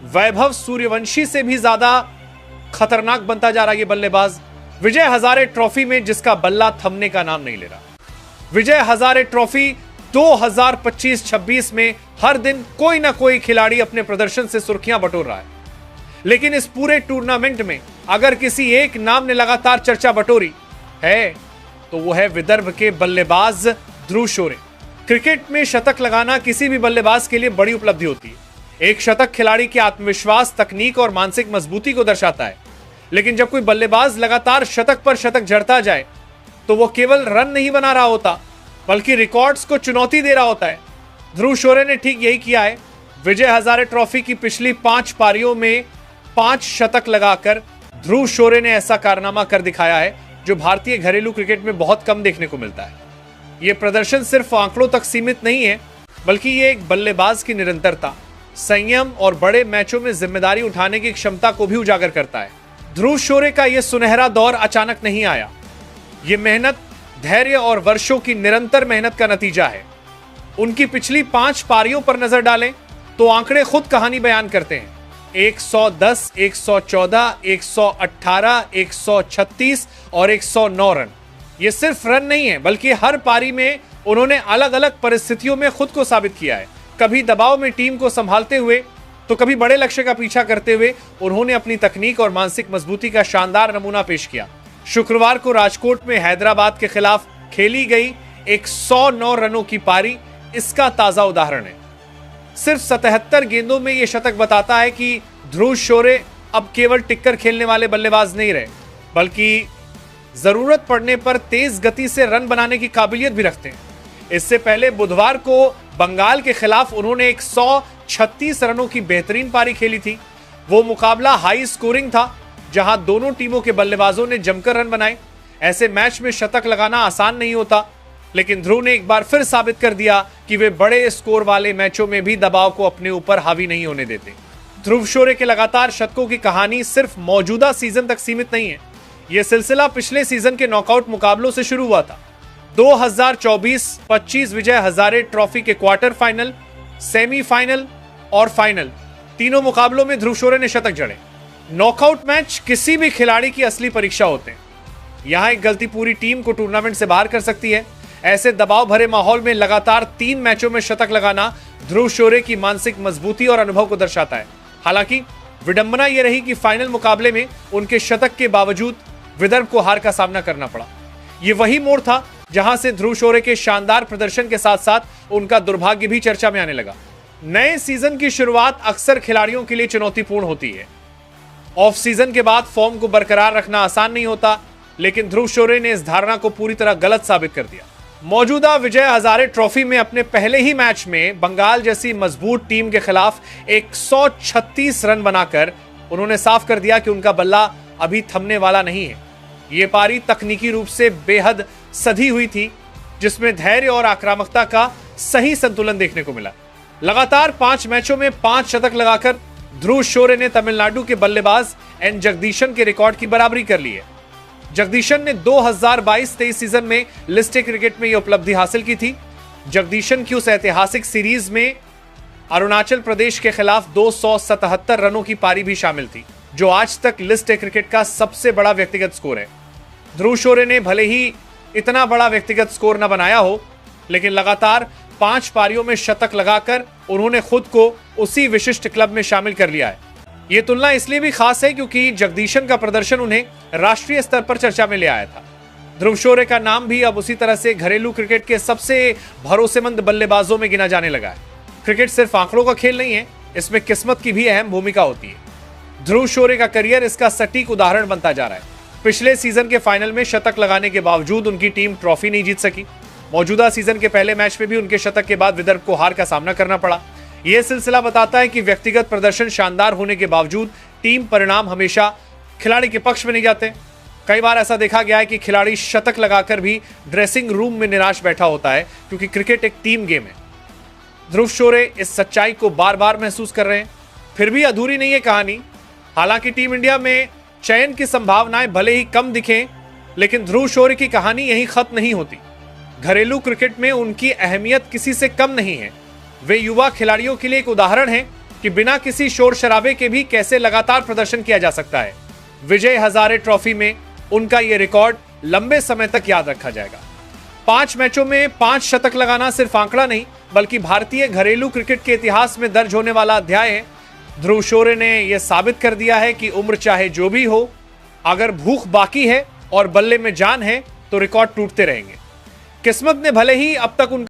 वैभव सूर्यवंशी से भी ज्यादा खतरनाक बनता जा रहा है ये बल्लेबाज। विजय हजारे ट्रॉफी में जिसका बल्ला थमने का नाम नहीं ले रहा। विजय हजारे ट्रॉफी 2025-26 में हर दिन कोई ना कोई खिलाड़ी अपने प्रदर्शन से सुर्खियां बटोर रहा है, लेकिन इस पूरे टूर्नामेंट में अगर किसी एक नाम ने लगातार चर्चा बटोरी है तो वो है विदर्भ के बल्लेबाज ध्रुव शोरे। क्रिकेट में शतक लगाना किसी भी बल्लेबाज के लिए बड़ी उपलब्धि होती है। एक शतक खिलाड़ी के आत्मविश्वास, तकनीक और मानसिक मजबूती को दर्शाता है, लेकिन जब कोई बल्लेबाज लगातार शतक पर शतक जड़ता जाए तो वो केवल रन नहीं बना रहा होता बल्कि रिकॉर्ड्स को चुनौती दे रहा होता है। ध्रुव शोरे ने ठीक यही किया है। विजय हजारे ट्रॉफी की पिछली 5 पारियों में 5 शतक लगाकर ध्रुव शोरे ने ऐसा कारनामा कर दिखाया है जो भारतीय घरेलू क्रिकेट में बहुत कम देखने को मिलता है। यह प्रदर्शन सिर्फ आंकड़ों तक सीमित नहीं है, बल्कि यह एक बल्लेबाज की निरंतरता, संयम और बड़े मैचों में जिम्मेदारी उठाने की क्षमता को भी उजागर करता है। ध्रुव शोरे का यह सुनहरा दौर अचानक नहीं आया। यह मेहनत, धैर्य और वर्षों की निरंतर मेहनत का नतीजा है। उनकी पिछली 5 पारियों पर नजर डालें तो आंकड़े खुद कहानी बयान करते हैं। 110, 114, 118, 136 और 109 रन। ये सिर्फ रन नहीं है, बल्कि हर पारी में उन्होंने अलग अलग परिस्थितियों में खुद को साबित किया है। कभी दबाव में टीम को संभालते हुए तो कभी बड़े लक्ष्य का पीछा करते हुए उन्होंने अपनी तकनीक और मानसिक मजबूती का शानदार नमूना पेश किया। शुक्रवार को राजकोट में हैदराबाद के खिलाफ खेली गई 109 रनों की पारी इसका ताजा उदाहरण है। सिर्फ 77 गेंदों में यह शतक बताता है कि ध्रुव शोरे अब केवल टिक्कर खेलने वाले बल्लेबाज नहीं रहे, बल्कि जरूरत पड़ने पर तेज गति से रन बनाने की काबिलियत भी रखते हैं। इससे पहले बुधवार को बंगाल के खिलाफ उन्होंने 136 रनों की बेहतरीन पारी खेली थी। वो मुकाबला हाई स्कोरिंग था, जहां दोनों टीमों के बल्लेबाजों ने जमकर रन बनाए। ऐसे मैच में शतक लगाना आसान नहीं होता, लेकिन ध्रुव ने एक बार फिर साबित कर दिया कि वे बड़े स्कोर वाले मैचों में भी दबाव को अपने ऊपर हावी नहीं होने देते। ध्रुव शोरे के लगातार शतकों की कहानी सिर्फ मौजूदा सीजन तक सीमित नहीं है। यह सिलसिला पिछले सीजन के नॉकआउट मुकाबलों से शुरू हुआ था। 2024-25 विजय हजारे ट्रॉफी के क्वार्टर फाइनल, सेमीफाइनल और फाइनल तीनों मुकाबलों में ध्रुव शोरे ने शतक जड़े। नॉकआउट मैच किसी भी खिलाड़ी की असली परीक्षा होते हैं। यहां एक गलती पूरी टीम को टूर्नामेंट से बाहर कर सकती है। ऐसे दबाव भरे माहौल में लगातार 3 मैचों में शतक लगाना ध्रुव शोरे की मानसिक मजबूती और अनुभव को दर्शाता है। हालांकि विडंबना यह रही कि फाइनल मुकाबले में उनके शतक के बावजूद विदर्भ को हार का सामना करना पड़ा। यह वही मोड़ था जहां से ध्रुव शोरे के शानदार प्रदर्शन के साथ साथ उनका दुर्भाग्य भी चर्चा में आने लगा। नए सीजन की शुरुआत अक्सर खिलाड़ियों के लिए चुनौतीपूर्ण होती है। ऑफ सीजन के बाद फॉर्म को बरकरार रखना आसान नहीं होता, लेकिन ध्रुव शोरे ने इस धारणा को पूरी तरह गलत साबित कर दिया। मौजूदा विजय हजारे ट्रॉफी में अपने पहले ही मैच में बंगाल जैसी मजबूत टीम के खिलाफ 136 रन बनाकर उन्होंने साफ कर दिया कि उनका बल्ला अभी थमने वाला नहीं है। यह पारी तकनीकी रूप से बेहद सधी हुई थी, जिसमें धैर्य और आक्रामकता का सही संतुलन देखने को मिला। लगातार 5 मैचों में 5 शतक लगाकर ध्रुव शोरे ने तमिलनाडु के बल्लेबाज एन जगदीशन के रिकॉर्ड की बराबरी कर ली है। जगदीशन ने 2022-23 सीजन में लिस्ट ए क्रिकेट में यह उपलब्धि हासिल की थी। जगदीशन की उस ऐतिहासिक सीरीज में अरुणाचल प्रदेश के खिलाफ 277 रनों की पारी भी शामिल थी, जो आज तक लिस्ट ए क्रिकेट का सबसे बड़ा व्यक्तिगत स्कोर है। ध्रुव शोरे ने भले ही इतना बड़ा व्यक्तिगत स्कोर न बनाया हो, लेकिन लगातार 5 पारियों में शतक लगाकर उन्होंने खुद को उसी विशिष्ट क्लब में शामिल कर लिया है। यह तुलना इसलिए भी खास है क्योंकि जगदीशन का प्रदर्शन उन्हें राष्ट्रीय स्तर पर चर्चा में ले आया था। ध्रुव शोरे का नाम भी अब उसी तरह से घरेलू क्रिकेट के सबसे भरोसेमंद बल्लेबाजों में गिना जाने लगा है। क्रिकेट सिर्फ आंकड़ों का खेल नहीं है, इसमें किस्मत की भी अहम भूमिका होती है। ध्रुव शोरे का करियर इसका सटीक उदाहरण बनता जा रहा है। पिछले सीजन के फाइनल में शतक लगाने के बावजूद उनकी टीम ट्रॉफी नहीं जीत सकी। मौजूदा सीजन के पहले मैच में भी उनके शतक के बाद विदर्भ को हार का सामना करना पड़ा। यह सिलसिला बताता है कि व्यक्तिगत प्रदर्शन शानदार होने के बावजूद टीम परिणाम हमेशा खिलाड़ी के पक्ष में नहीं जाते। कई बार ऐसा देखा गया है कि खिलाड़ी शतक लगाकर भी ड्रेसिंग रूम में निराश बैठा होता है, क्योंकि क्रिकेट एक टीम गेम है। ध्रुव शोरे इस सच्चाई को बार बार महसूस कर रहे हैं। फिर भी अधूरी नहीं है कहानी। हालांकि टीम इंडिया में चयन की संभावनाएं भले ही कम दिखें, लेकिन ध्रुव शोरे की कहानी यहीं खत्म नहीं होती। घरेलू क्रिकेट में उनकी अहमियत किसी से कम नहीं है। वे युवा खिलाड़ियों के लिए एक उदाहरण हैं कि बिना किसी शोर शराबे के भी कैसे लगातार प्रदर्शन किया जा सकता है। विजय हजारे ट्रॉफी में उनका यह रिकॉर्ड लंबे समय तक याद रखा जाएगा। 5 मैचों में 5 शतक लगाना सिर्फ आंकड़ा नहीं, बल्कि भारतीय घरेलू क्रिकेट के इतिहास में दर्ज होने वाला अध्याय है। ध्रुव शोरे ने यह साबित कर दिया है कि उम्र चाहे जो भी हो, अगर भूख बाकी है और बल्ले में जान है तो रिकॉर्ड टूटते रहेंगे। किस्मत ने भले ही अब तक उनका